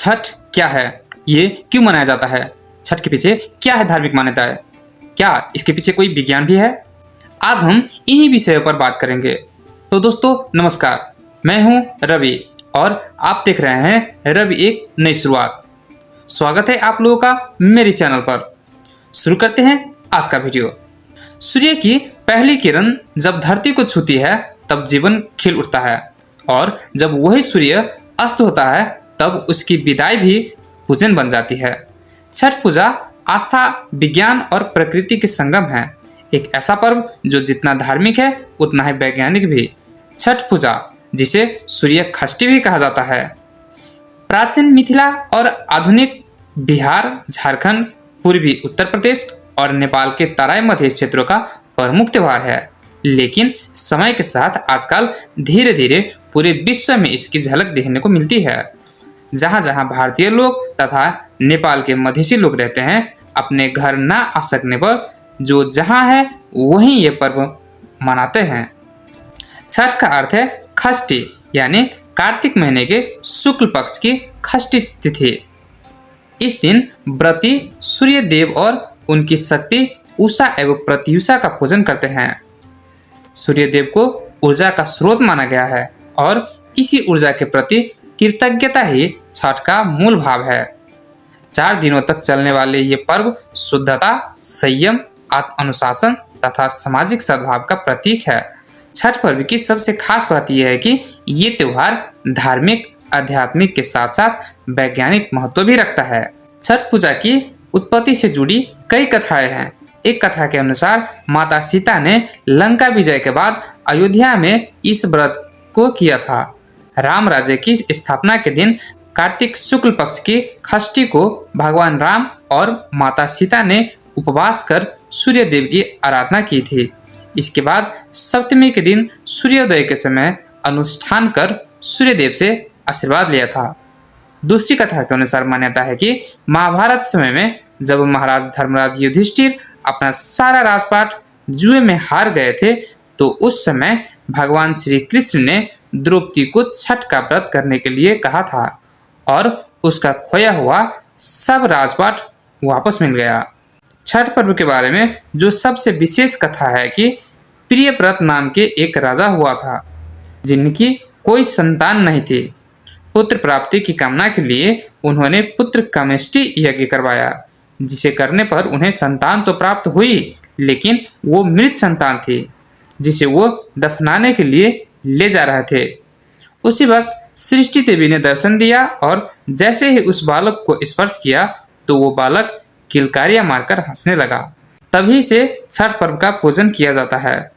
छठ क्या है, ये क्यों मनाया जाता है, छठ के पीछे क्या है धार्मिक मान्यताएं, क्या इसके पीछे कोई विज्ञान भी है। आज हम इन्हीं विषयों पर बात करेंगे। तो दोस्तों नमस्कार, मैं हूं रवि और आप देख रहे हैं रवि एक नई शुरुआत। स्वागत है आप लोगों का मेरे चैनल पर। शुरू करते हैं आज का वीडियो। सूर्य की पहली किरण जब धरती को छूती है तब जीवन खिल उठता है, और जब वही सूर्य अस्त होता है तब उसकी विदाई भी पूजन बन जाती है। छठ पूजा आस्था, विज्ञान और प्रकृति के संगम है। एक ऐसा पर्व जो जितना धार्मिक है उतना ही वैज्ञानिक भी। छठ पूजा, जिसे सूर्य षष्ठी भी कहा जाता है, प्राचीन मिथिला और आधुनिक बिहार, झारखंड, पूर्वी उत्तर प्रदेश और नेपाल के तराई मध्य क्षेत्रों का प्रमुख त्योहार है। लेकिन समय के साथ आजकल धीरे धीरे पूरे विश्व में इसकी झलक देखने को मिलती है। जहाँ जहाँ भारतीय लोग तथा नेपाल के मधेसी लोग रहते हैं, अपने घर न आ सकने पर जो जहाँ है वहीं ये पर्व मनाते हैं। छठ का अर्थ है षष्ठी, यानी कार्तिक महीने के शुक्ल पक्ष की षष्ठी तिथि। इस दिन व्रती सूर्य देव और उनकी शक्ति उषा एवं प्रत्युषा का पूजन करते हैं। सूर्य देव को ऊर्जा का स्रोत माना गया है और इसी ऊर्जा के प्रति कृतज्ञता ही छठ का मूल भाव है। 4 दिनों तक चलने वाले ये पर्व शुद्धता, संयम, आत्म अनुशासन तथा सामाजिक सद्भाव का प्रतीक है। छठ पर्व की सबसे खास बात यह है कि ये त्योहार धार्मिक, आध्यात्मिक के साथ साथ वैज्ञानिक महत्व भी रखता है। छठ पूजा की उत्पत्ति से जुड़ी कई कथाएं हैं। एक कथा के अनुसार माता सीता ने लंका विजय के बाद अयोध्या में इस व्रत को किया था। राम राज्य की स्थापना के दिन कार्तिक शुक्ल पक्ष की षष्ठी को भगवान राम और माता सीता ने उपवास कर सूर्य देव की आराधना की थी। इसके बाद सप्तमी के दिन सूर्योदय के समय अनुष्ठान कर सूर्य देव से आशीर्वाद लिया था। दूसरी कथा के अनुसार मान्यता है कि महाभारत समय में जब महाराज धर्मराज युधिष्ठिर अपना सारा राजपाट जुए में हार गए थे, तो उस समय भगवान श्री कृष्ण ने द्रौपदी को छठ का व्रत करने के लिए कहा था और उसका खोया हुआ सब राजपाट वापस मिल गया। छठ पर्व के बारे में जो सबसे विशेष कथा है कि प्रियव्रत नाम के एक राजा हुआ था, जिनकी कोई संतान नहीं थी। पुत्र प्राप्ति की कामना के लिए उन्होंने पुत्र कामेष्टि यज्ञ करवाया, जिसे करने पर उन्हें संतान तो प्राप्त हुई, लेकिन वो मृत संतान थी जिसे वो दफनाने के लिए ले जा रहे थे। उसी वक्त सृष्टि देवी ने दर्शन दिया और जैसे ही उस बालक को स्पर्श किया तो वो बालक किलकारियां मारकर हंसने लगा। तभी से छठ पर्व का पूजन किया जाता है।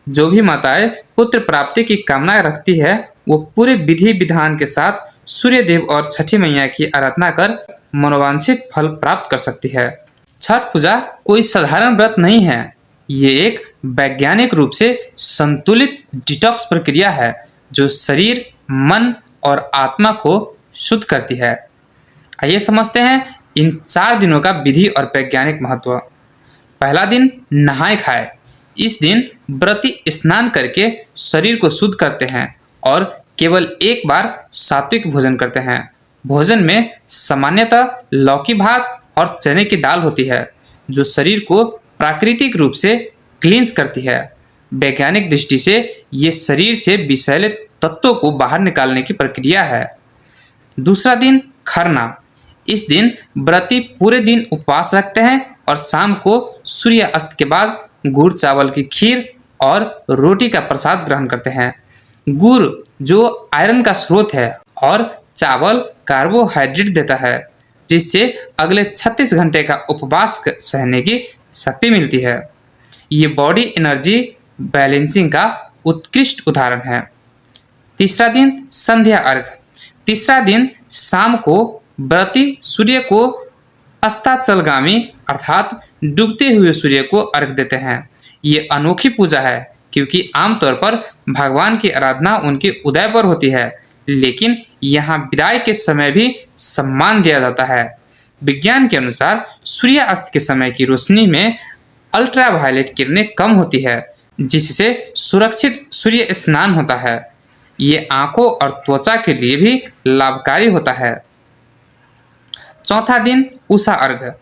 जो भी माताएं पुत्र प्राप्ति की कामना रखती है वो पूरे विधि विधान के साथ सूर्य देव और छठी मैया की आराधना कर मनोवांछित फल प्राप्त कर सकती है। छठ पूजा कोई साधारण व्रत नहीं है, ये एक वैज्ञानिक रूप से संतुलित डिटॉक्स प्रक्रिया है जो शरीर, मन और आत्मा को शुद्ध करती है। आइए समझते हैं इन 4 दिनों का विधि और वैज्ञानिक महत्व। पहला दिन नहाए खाए। इस दिन व्रती स्नान करके शरीर को शुद्ध करते हैं और केवल एक बार सात्विक भोजन करते हैं। भोजन में सामान्यतः लौकी भात और चने की दाल होती है, जो शरीर को प्राकृतिक रूप से क्लींस करती है। वैज्ञानिक दृष्टि से ये शरीर से विषैले तत्वों को बाहर निकालने की प्रक्रिया है। दूसरा दिन खरना। इस दिन व्रती पूरे दिन उपवास रखते हैं और शाम को सूर्य अस्त के बाद गुड़ चावल की खीर और रोटी का प्रसाद ग्रहण करते हैं। गुड़ जो आयरन का स्रोत है और चावल कार्बोहाइड्रेट देता है, जिससे अगले 36 घंटे का उपवास सहने की शक्ति मिलती है। ये बॉडी एनर्जी बैलेंसिंग का उत्कृष्ट उदाहरण है। तीसरा दिन संध्या अर्घ। तीसरा दिन शाम को व्रती सूर्य को अस्ताचलगामी अर्थात डूबते हुए सूर्य को अर्घ देते हैं। ये अनोखी पूजा है क्योंकि आमतौर पर भगवान की आराधना उनके उदय पर होती है, लेकिन यहाँ विदाई के समय भी सम्मान दिया जाता है। विज्ञान के अनुसार सूर्यास्त के समय की रोशनी में अल्ट्रावायलेट किरणें कम होती है, जिससे सुरक्षित सूर्य स्नान होता है। ये आंखों और त्वचा के लिए भी लाभकारी होता है। चौथा दिन उषा अर्घ।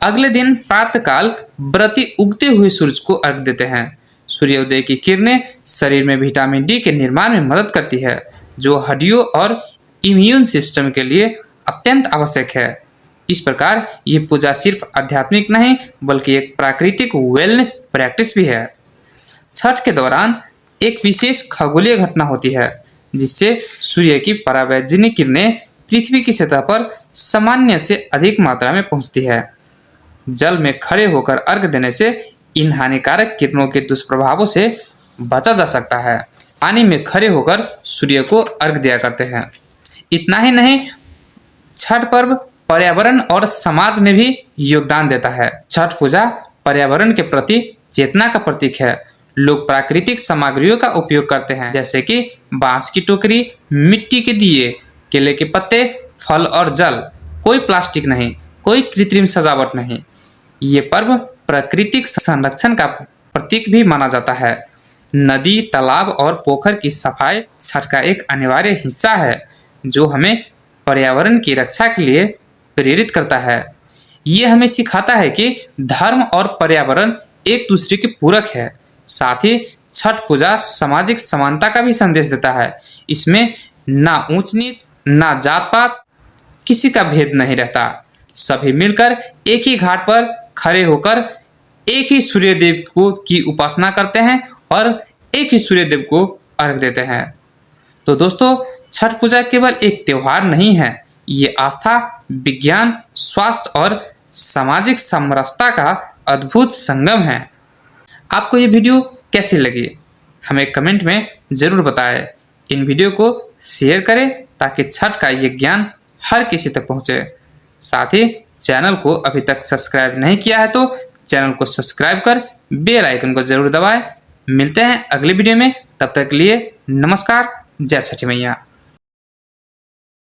अगले दिन प्रातःकाल व्रती उगते हुए सूरज को अर्घ देते हैं। सूर्योदय की किरणें शरीर में विटामिन डी के निर्माण में मदद करती है, जो हड्डियों और इम्यून सिस्टम के लिए अत्यंत आवश्यक है। इस प्रकार ये पूजा सिर्फ आध्यात्मिक नहीं बल्कि एक प्राकृतिक वेलनेस प्रैक्टिस भी है। छठ के दौरान एक विशेष खगोलीय घटना होती है, जिससे सूर्य की परावैज्ञानिक किरणें पृथ्वी की सतह पर सामान्य से अधिक मात्रा में पहुंचती है। जल में खड़े होकर अर्घ देने से इन हानिकारक किरणों के दुष्प्रभावों से बचा जा सकता है। पानी में खड़े होकर सूर्य को अर्घ दिया करते हैं। इतना ही नहीं, छठ पर्व पर्यावरण और समाज में भी योगदान देता है। छठ पूजा पर्यावरण के प्रति चेतना का प्रतीक है। लोग प्राकृतिक सामग्रियों का उपयोग करते हैं, जैसे कि बांस की टोकरी, मिट्टी के दिए, केले के पत्ते, फल और जल। कोई प्लास्टिक नहीं, कोई कृत्रिम सजावट नहीं। ये पर्व प्राकृतिक संरक्षण का प्रतीक भी माना जाता है। नदी, तालाब और पोखर की सफाई छठ का एक अनिवार्य हिस्सा है, जो हमें पर्यावरण की रक्षा के लिए प्रेरित करता है। ये हमें सिखाता है कि धर्म और पर्यावरण एक दूसरे के पूरक है। साथ ही छठ पूजा सामाजिक समानता का भी संदेश देता है। इसमें ना ऊंच नीच, ना जात पात, किसी का भेद नहीं रहता। सभी मिलकर एक ही घाट पर खड़े होकर एक ही सूर्यदेव को की उपासना करते हैं और एक ही सूर्यदेव को अर्घ देते हैं। तो दोस्तों, छठ पूजा केवल एक त्योहार नहीं है, ये आस्था, विज्ञान, स्वास्थ्य और सामाजिक समरसता का अद्भुत संगम है। आपको ये वीडियो कैसी लगी, हमें कमेंट में ज़रूर बताएं। इन वीडियो को शेयर करें ताकि छठ का ये ज्ञान हर किसी तक पहुँचे। साथ ही चैनल को अभी तक सब्सक्राइब नहीं किया है तो चैनल को सब्सक्राइब कर बेल आइकन को जरूर दबाएं। मिलते हैं अगले वीडियो में, तब तक के लिए नमस्कार। जय छठी मैया।